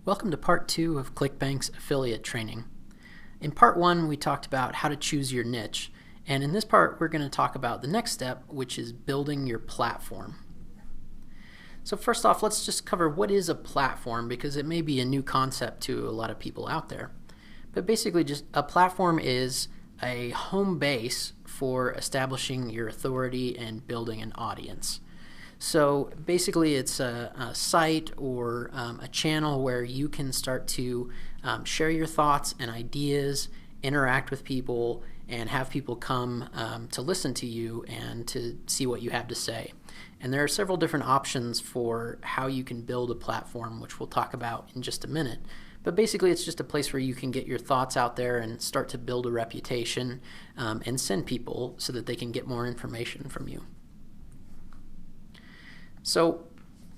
Welcome to part 2 of Clickbank's affiliate training. In part 1 we talked about how to choose your niche, and in this part we're going to talk about the next step, which is building your platform. So first off, let's just cover what is a platform, because it may be a new concept to a lot of people out there. But basically, just a platform is a home base for establishing your authority and building an audience. So basically it's a site or a channel where you can start to share your thoughts and ideas, interact with people, and have people come to listen to you and to see what you have to say. And there are several different options for how you can build a platform, which we'll talk about in just a minute. But basically it's just a place where you can get your thoughts out there and start to build a reputation and send people so that they can get more information from you. So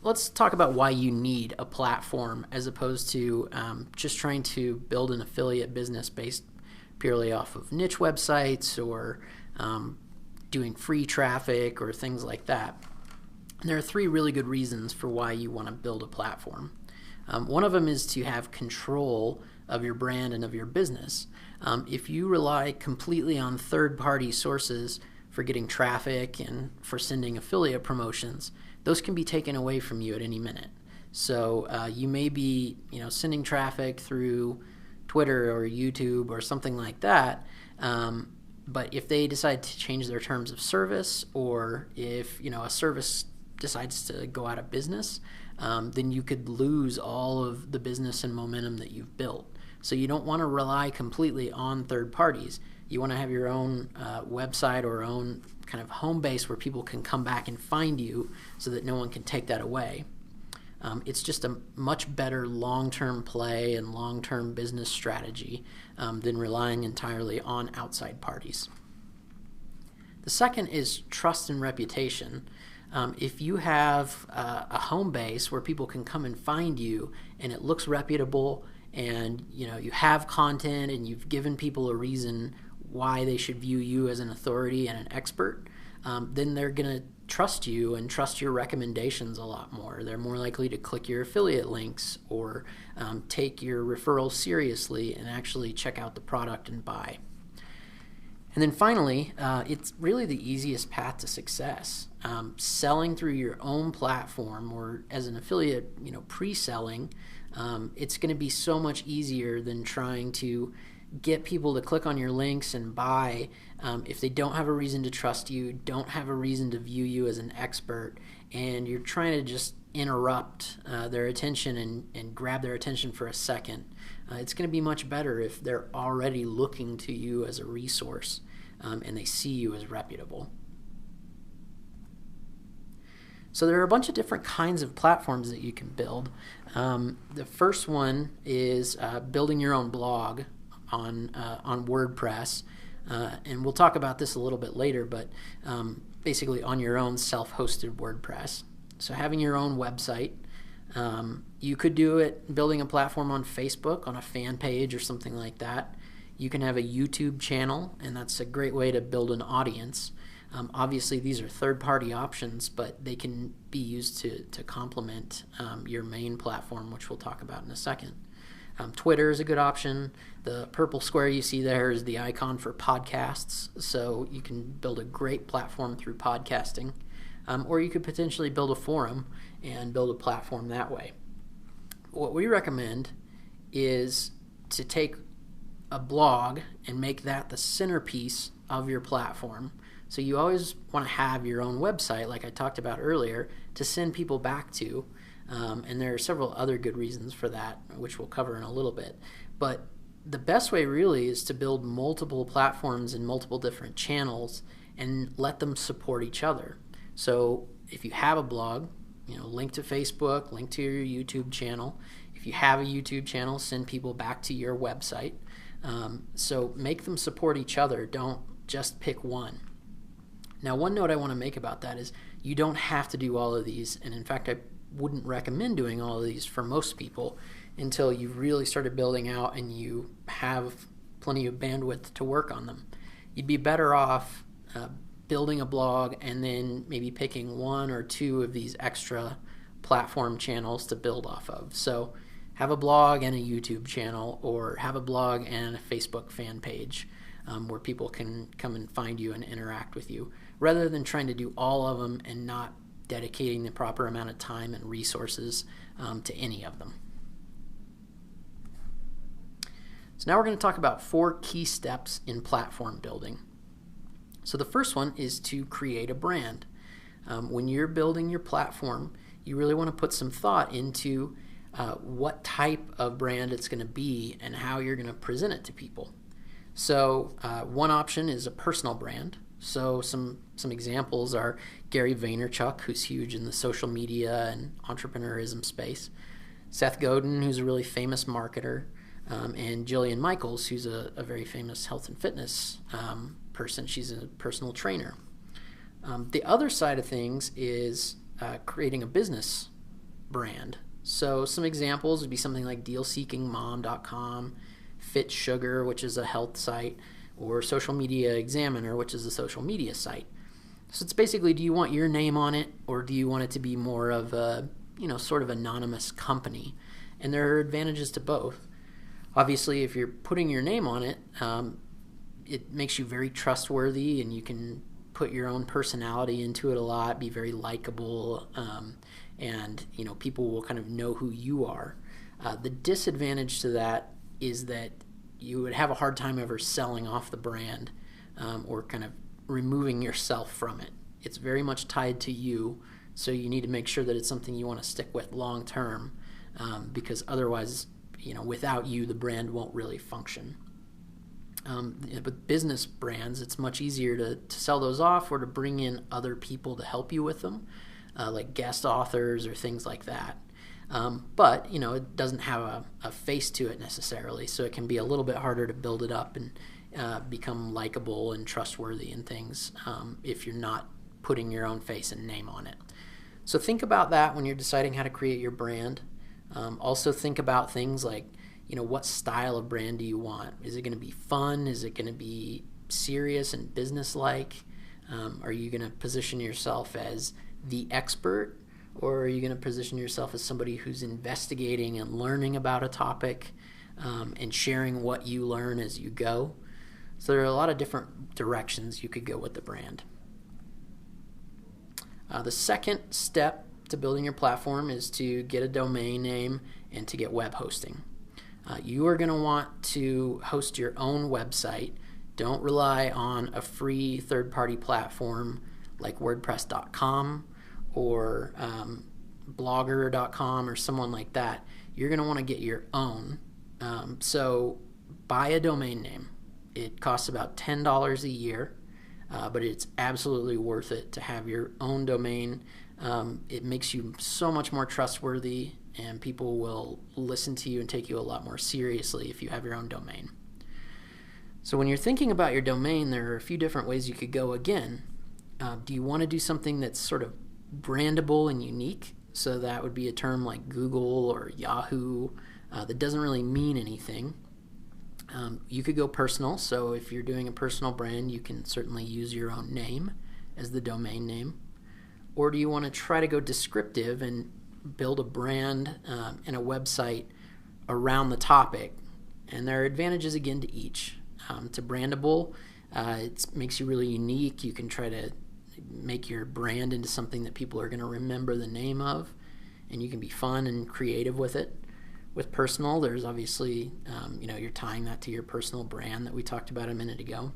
let's talk about why you need a platform as opposed to just trying to build an affiliate business based purely off of niche websites or doing free traffic or things like that. And there are 3 really good reasons for why you want to build a platform. One of them is to have control of your brand and of your business. If you rely completely on third-party sources for getting traffic and for sending affiliate promotions, those can be taken away from you at any minute. So you may be sending traffic through Twitter or YouTube or something like that, but if they decide to change their terms of service, or if a service decides to go out of business, then you could lose all of the business and momentum that you've built. So you don't want to rely completely on third parties. You want to have your own website or own kind of home base where people can come back and find you so that no one can take that away. It's just a much better long-term play and long-term business strategy than relying entirely on outside parties. The second is trust and reputation. If you have a home base where people can come and find you and it looks reputable, and you have content and you've given people a reason why they should view you as an authority and an expert, then they're going to trust you and trust your recommendations a lot more. They're more likely to click your affiliate links or take your referrals seriously and actually check out the product and buy. And then finally, it's really the easiest path to success. Selling through your own platform or as an affiliate, pre-selling, it's going to be so much easier than trying to get people to click on your links and buy if they don't have a reason to trust you, don't have a reason to view you as an expert, and you're trying to just interrupt their attention and grab their attention for a second. It's going to be much better if they're already looking to you as a resource and they see you as reputable. So there are a bunch of different kinds of platforms that you can build. The first one is building your own blog on WordPress, and we'll talk about this a little bit later, but basically on your own self-hosted WordPress. So having your own website. You could do it building a platform on Facebook, on a fan page or something like that. You can have a YouTube channel, and that's a great way to build an audience. Obviously these are third-party options, but they can be used to complement your main platform, which we'll talk about in a second. Twitter is a good option. The purple square you see there is the icon for podcasts, so you can build a great platform through podcasting. Or you could potentially build a forum and build a platform that way. What we recommend is to take a blog and make that the centerpiece of your platform. So you always want to have your own website, like I talked about earlier, to send people back to. And there are several other good reasons for that, which we'll cover in a little bit. But the best way really is to build multiple platforms and multiple different channels and let them support each other. So if you have a blog, link to Facebook, link to your YouTube channel. If you have a YouTube channel, send people back to your website. So make them support each other. Don't just pick one. Now, one note I want to make about that is you don't have to do all of these, and in fact, I wouldn't recommend doing all of these for most people until you've really started building out and you have plenty of bandwidth to work on them. You'd be better off building a blog and then maybe picking 1 or 2 of these extra platform channels to build off of. So have a blog and a YouTube channel, or have a blog and a Facebook fan page where people can come and find you and interact with you, rather than trying to do all of them and not dedicating the proper amount of time and resources to any of them. So now we're going to talk about 4 key steps in platform building. So the first one is to create a brand. When you're building your platform, you really want to put some thought into what type of brand it's going to be and how you're going to present it to people. So one option is a personal brand. So some examples are Gary Vaynerchuk, who's huge in the social media and entrepreneurism space, Seth Godin, who's a really famous marketer, and Jillian Michaels, who's a very famous health and fitness person. She's a personal trainer. The other side of things is creating a business brand. So some examples would be something like dealseekingmom.com, Fit Sugar, which is a health site, or Social Media Examiner, which is a social media site. So it's basically, do you want your name on it, or do you want it to be more of a, sort of anonymous company? And there are advantages to both. Obviously, if you're putting your name on it, it makes you very trustworthy, and you can put your own personality into it a lot, be very likable, and people will kind of know who you are. The disadvantage to that is that you would have a hard time ever selling off the brand or kind of removing yourself from it. It's very much tied to you, so you need to make sure that it's something you want to stick with long term, because otherwise, without you, the brand won't really function. With business brands, it's much easier to sell those off or to bring in other people to help you with them, like guest authors or things like that. But it doesn't have a face to it necessarily, so it can be a little bit harder to build it up and become likable and trustworthy and things if you're not putting your own face and name on it. So think about that when you're deciding how to create your brand. Also think about things like, what style of brand do you want? Is it going to be fun? Is it going to be serious and business-like? Are you going to position yourself as the expert? Or are you going to position yourself as somebody who's investigating and learning about a topic and sharing what you learn as you go? So there are a lot of different directions you could go with the brand. The second step to building your platform is to get a domain name and to get web hosting. You are going to want to host your own website. Don't rely on a free third-party platform like WordPress.com or Blogger.com or someone like that. You're going to want to get your own. So buy a domain name. It costs about $10 a year, but it's absolutely worth it to have your own domain. It makes you so much more trustworthy, and people will listen to you and take you a lot more seriously if you have your own domain. So when you're thinking about your domain, there are a few different ways you could go again. Do you want to do something that's sort of brandable and unique? So that would be a term like Google or Yahoo that doesn't really mean anything. You could go personal. So if you're doing a personal brand, you can certainly use your own name as the domain name. Or do you want to try to go descriptive and build a brand and a website around the topic? And there are advantages again to each. To brandable, it makes you really unique. You can try to make your brand into something that people are going to remember the name of, and you can be fun and creative with it. With personal, there's obviously, you're tying that to your personal brand that we talked about a minute ago.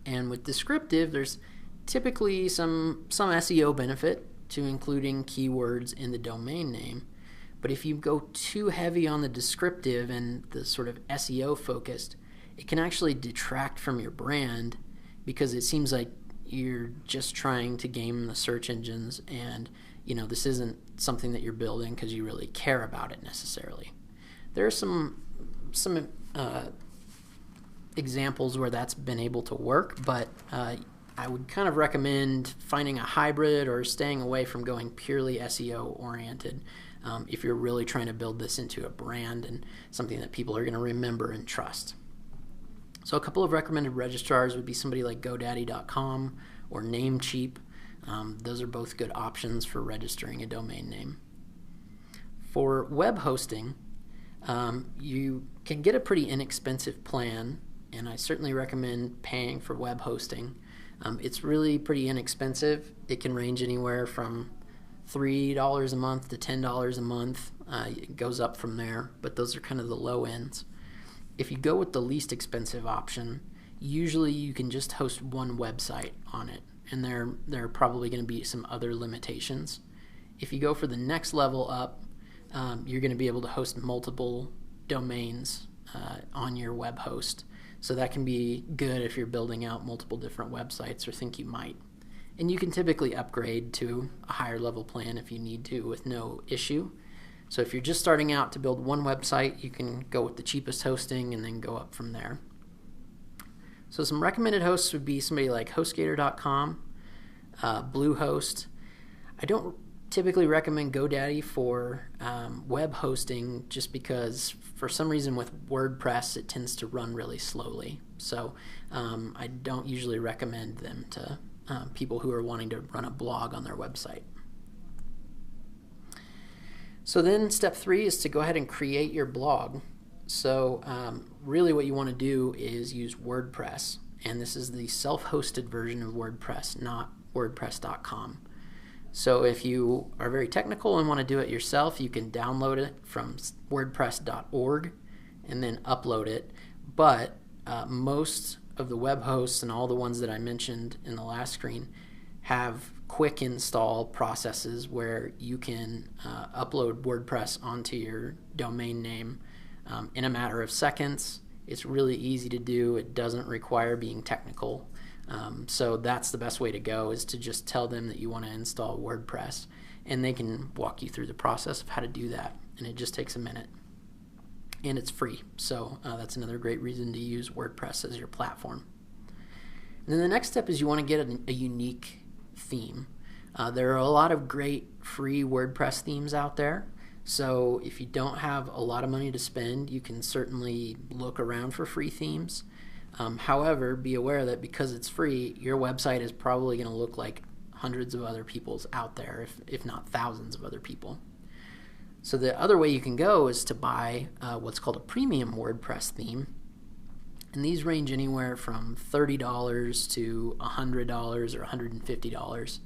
And with descriptive, there's typically some SEO benefit to including keywords in the domain name. But if you go too heavy on the descriptive and the sort of SEO focused, it can actually detract from your brand, because it seems like you're just trying to game the search engines, and this isn't something that you're building because you really care about it necessarily. There are some examples where that's been able to work, but I would kind of recommend finding a hybrid or staying away from going purely SEO oriented if you're really trying to build this into a brand and something that people are going to remember and trust. So a couple of recommended registrars would be somebody like GoDaddy.com or Namecheap. Those are both good options for registering a domain name. For web hosting, You can get a pretty inexpensive plan, and I certainly recommend paying for web hosting. It's really pretty inexpensive. It can range anywhere from $3 a month to $10 a month. It goes up from there, but those are kind of the low ends. If you go with the least expensive option, usually you can just host one website on it, and there are probably going to be some other limitations. If you go for the next level up, you're going to be able to host multiple domains on your web host. So that can be good if you're building out multiple different websites or think you might. And you can typically upgrade to a higher level plan if you need to with no issue. So if you're just starting out to build one website, you can go with the cheapest hosting and then go up from there. So some recommended hosts would be somebody like HostGator.com, Bluehost. I don't typically recommend GoDaddy for web hosting just because for some reason with WordPress it tends to run really slowly. So I don't usually recommend them to people who are wanting to run a blog on their website. So then step 3 is to go ahead and create your blog. So really what you want to do is use WordPress, and this is the self-hosted version of WordPress, not WordPress.com. So if you are very technical and want to do it yourself, you can download it from wordpress.org and then upload it. But most of the web hosts and all the ones that I mentioned in the last screen have quick install processes where you can upload WordPress onto your domain name in a matter of seconds. It's really easy to do. It doesn't require being technical. So that's the best way to go, is to just tell them that you want to install WordPress, and they can walk you through the process of how to do that. And it just takes a minute. And it's free. So that's another great reason to use WordPress as your platform. And then the next step is you want to get a unique theme. There are a lot of great free WordPress themes out there. So if you don't have a lot of money to spend, you can certainly look around for free themes. However, be aware that because it's free, your website is probably going to look like hundreds of other people's out there, if not thousands of other people. So the other way you can go is to buy what's called a premium WordPress theme. And these range anywhere from $30 to $100 or $150.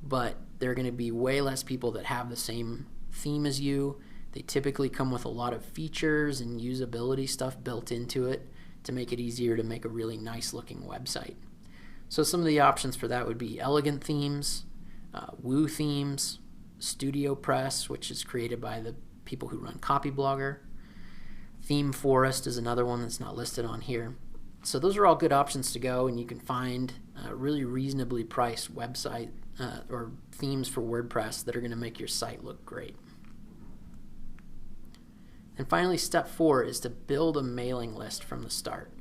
But there are going to be way less people that have the same theme as you. They typically come with a lot of features and usability stuff built into it to make it easier to make a really nice looking website. So some of the options for that would be elegant themes, Woo themes, Studio Press, which is created by the people who run Copyblogger. Theme Forest is another one that's not listed on here. So those are all good options to go, and you can find really reasonably priced website or themes for WordPress that are going to make your site look great. And finally, step 4 is to build a mailing list from the start.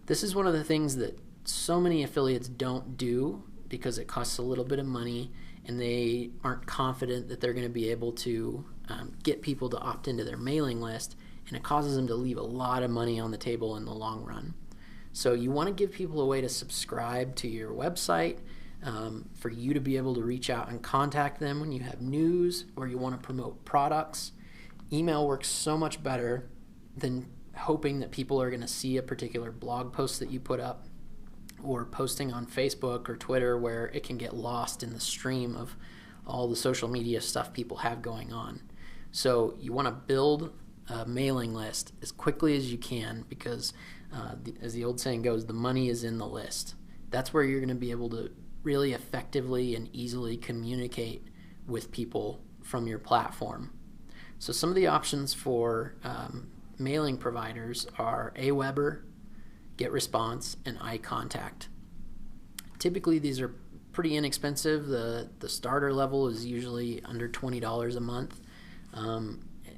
This is one of the things that so many affiliates don't do because it costs a little bit of money and they aren't confident that they're going to be able to get people to opt into their mailing list, and it causes them to leave a lot of money on the table in the long run. So you want to give people a way to subscribe to your website, for you to be able to reach out and contact them when you have news or you want to promote products. Email works so much better than hoping that people are going to see a particular blog post that you put up, or posting on Facebook or Twitter where it can get lost in the stream of all the social media stuff people have going on. So you want to build a mailing list as quickly as you can because, as the old saying goes, the money is in the list. That's where you're going to be able to really effectively and easily communicate with people from your platform. So some of the options for mailing providers are Aweber, GetResponse, and iContact. Typically these are pretty inexpensive. The starter level is usually under $20 a month.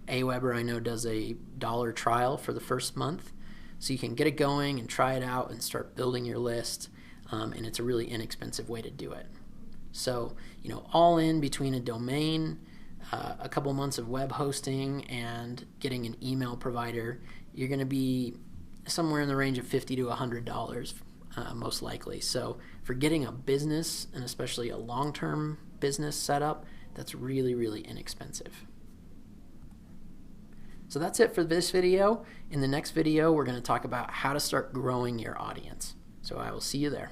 Aweber, I know, does a $1 trial for the first month, so you can get it going and try it out and start building your list, and it's a really inexpensive way to do it. So, all in between a domain, a couple months of web hosting, and getting an email provider, you're going to be somewhere in the range of $50 to $100 most likely. So for getting a business, and especially a long-term business setup, that's really, really inexpensive. So that's it for this video. In the next video, we're going to talk about how to start growing your audience. So I will see you there.